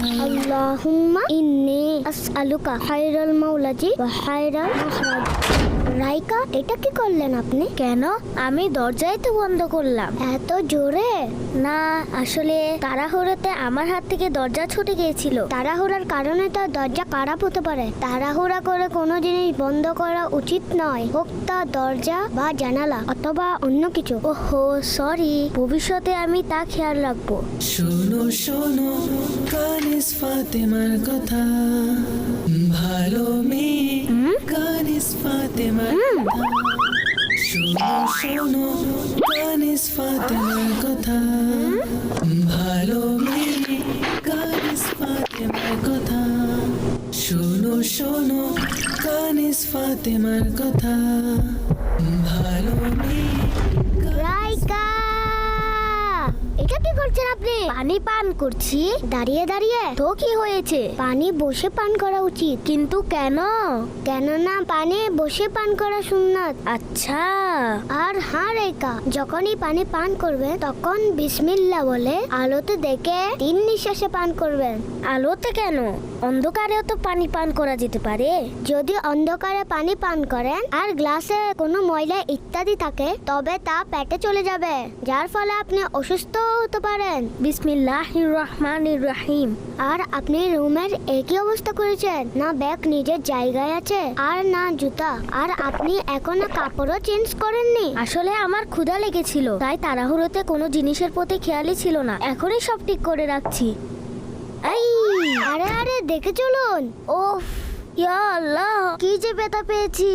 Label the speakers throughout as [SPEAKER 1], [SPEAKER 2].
[SPEAKER 1] আল্লাহুম্মা ইন্নী আসআলুকা খায়রাল মাওলাজি ওয়া খায়রাল মাখরাজ। রাইকা, এটা কি করলেন আপনি? কেন? আমি দরজাই তো বন্ধ করলাম। এত জোরে? না, আসলে তাড়াহুড়োতে আমার হাত থেকে দরজা ছুটে গিয়েছিল। তাড়াহুড়ার কারণে তো দরজা খারাপ হতে পারে। তাড়াহুড়া করে কোনো জিনিস বন্ধ করা উচিত নয়, হোক তা দরজা বা জানালা অথবা অন্য কিছু। ওহো, সরি, ভবিষ্যতে আমি তা খেয়াল রাখবো।
[SPEAKER 2] শোনো শোনো কানিস ফাতেমার কথা, ভালো মেয়ে কানিস ফাতেমার কথা। শোনো শোনো কানিস ফাতেমার কথা, ভালো মেয়ে কানিস ফাতেমার কথা। শোনো শোনো কানিস ফাতেমার কথা, ভালো মেয়ে।
[SPEAKER 1] রাইকা, এটা কি করছেন আপনি? পানি পান করছি দাঁড়িয়ে দাঁড়িয়ে। তো কি হয়েছে? পানি বসে পান করা উচিত। কিন্তু কেন? কেননা পানি বসে পান করা সুন্নাত। আচ্ছা। আর হ্যাঁ রাইকা, যখনই পানি পান করবেন তখন বিসমিল্লাহ বলে আলোতে দেখে 3 নিঃশ্বাসে পান করবেন। আলোতে কেন? অন্ধকারেও তো পানি পান করা যেতে পারে। যদি অন্ধকারে পানি পান করেন আর গ্লাসে কোনো ময়লা ইত্যাদি থাকে তবে তা পেটে চলে যাবে, যার ফলে আপনি অসুস্থ হতে পারেন। বিসমিল্লাহির রহমানির রহিম। আর আপনি রুমের একই অবস্থা করেছেন, না ব্যাগ নিজের জায়গায় আছে আর না জুতা। আর আপনি এখনো কাপড়ও চেঞ্জ করেননি। আসলে আমার ক্ষুধা লেগেছিল, তাই তাড়াহুড়োতে কোনো জিনিসের প্রতি খেয়ালই ছিল না। এখনই সব ঠিক করে রাখছি। এই, আরে আরে দেখে চলুন। ওফ, ইয়া আল্লাহ, কি যে ব্যথা পেয়েছি।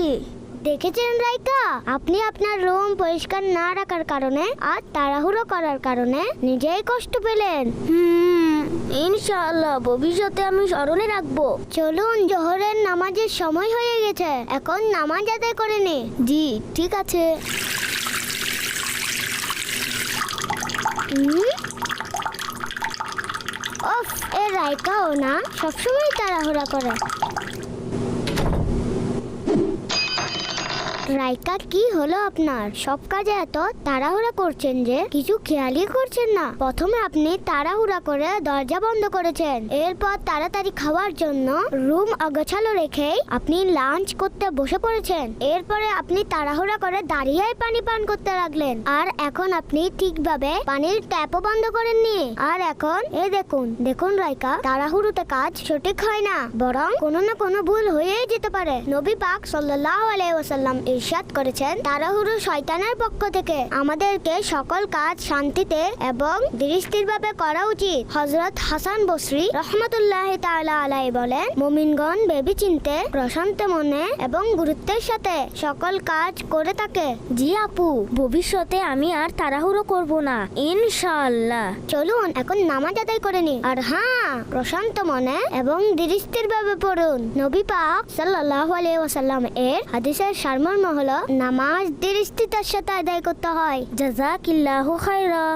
[SPEAKER 1] দেখেছেন রাইকা, আপনি আপনার রুম পরিষ্কার না রাখার কারণে আর তাড়াহুড়ো করার কারণে নিজেই কষ্ট পেলেন। ইনশাআল্লাহ ভবিষ্যতে আমি স্মরণে রাখবো। চলুন, জোহরের নামাজের সময় হয়ে গেছে, এখন নামাজ আদায় করে নে। জি ঠিক আছে। ওফ, এ রাইকাও না সবসময় তাড়াহুড়া করে। রাইকা, কি হলো আপনার? সব কাজে এত তাড়াহুড়া করছেন যে কিছু খেয়ালই করছেন না। প্রথমে আপনি তাড়াহুড়া করে দরজা বন্ধ করেছেন, এরপর তাড়াতাড়ি খাওয়ার জন্য রুম অগোছালো রেখেই আপনি লাঞ্চ করতে বসে পড়েছেন। এরপরে আপনি তাড়াহুড়া করে দাঁড়িয়ে পানি পান করতে লাগলেন। আর এখন আপনি ঠিকভাবে পানির ট্যাপও বন্ধ করেননি। আর এখন দেখুন দেখুন রাইকা, তাড়াহুড়োতে কাজ সঠিক হয় না, বরং কোনো না কোনো ভুল হয়েই যেতে পারে। নবী পাক সাল্লাল্লাহু আলাইহি ওয়াসাল্লাম ইরশাদ করেছেন, তাড়াহুড়ো শয়তানের পক্ষ থেকে, আমাদেরকে সকল কাজ শান্তিতে এবং ধীরস্থিরভাবে করা উচিত। হযরত হাসান বসরি রাহমাতুল্লাহি তাআলা আলাইহি বলেন, মুমিনগণ ভেবেচিন্তে প্রশান্ত মনে এবং গুরুত্বের সাথে সকল কাজ করে থাকে। জি আপু, ভবিষ্যতে আমি আর তাড়াহুড়ো করব না ইনশাআল্লাহ। চলুন এখন নামাজ আদায় করে নি। আর হ্যাঁ, প্রশান্ত মনে এবং ধীরস্থিরভাবে পড়ুন। নবী পাক সাল্লাল্লাহু আলাইহি ওয়াসাল্লাম এর হাদিসের সারমর্ম হলো, নামাজ ধীরস্থিরতার সাথে আদায় করতে হয়। জাযাকিল্লাহু খায়রা।